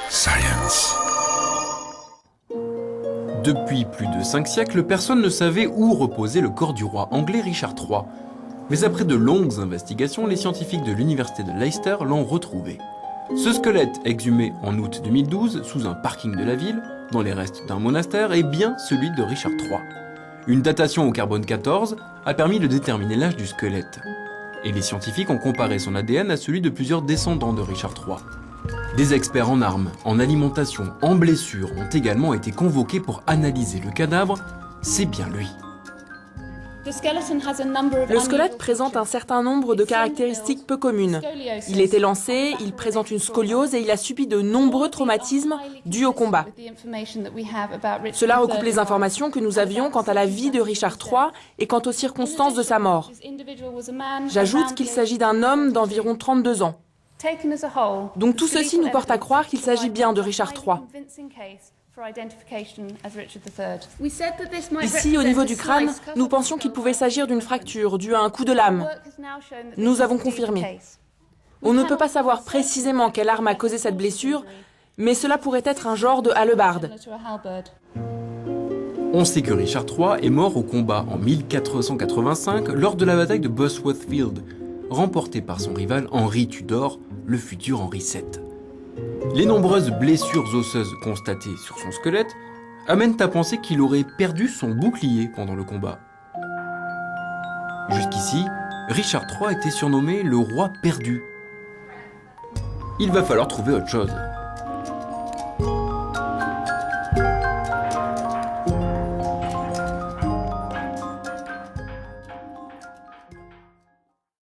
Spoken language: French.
Science. Depuis plus de 5 siècles, personne ne savait où reposait le corps du roi anglais Richard III. Mais après de longues investigations, les scientifiques de l'université de Leicester l'ont retrouvé. Ce squelette, exhumé en août 2012 sous un parking de la ville, dans les restes d'un monastère, est bien celui de Richard III. Une datation au carbone 14 a permis de déterminer l'âge du squelette. Et les scientifiques ont comparé son ADN à celui de plusieurs descendants de Richard III. Des experts en armes, en alimentation, en blessures ont également été convoqués pour analyser le cadavre. C'est bien lui. Le squelette présente un certain nombre de caractéristiques peu communes. Il est élancé, il présente une scoliose et il a subi de nombreux traumatismes dus au combat. Cela recoupe les informations que nous avions quant à la vie de Richard III et quant aux circonstances de sa mort. J'ajoute qu'il s'agit d'un homme d'environ 32 ans. Donc tout ceci nous porte à croire qu'il s'agit bien de Richard III. Ici, au niveau du crâne, nous pensions qu'il pouvait s'agir d'une fracture due à un coup de lame. Nous avons confirmé. On ne peut pas savoir précisément quelle arme a causé cette blessure, mais cela pourrait être un genre de hallebarde. On sait que Richard III est mort au combat en 1485 lors de la bataille de Bosworth Field, remportée par son rival Henry Tudor, le futur Henri VII. Les nombreuses blessures osseuses constatées sur son squelette amènent à penser qu'il aurait perdu son bouclier pendant le combat. Jusqu'ici, Richard III était surnommé le roi perdu. Il va falloir trouver autre chose.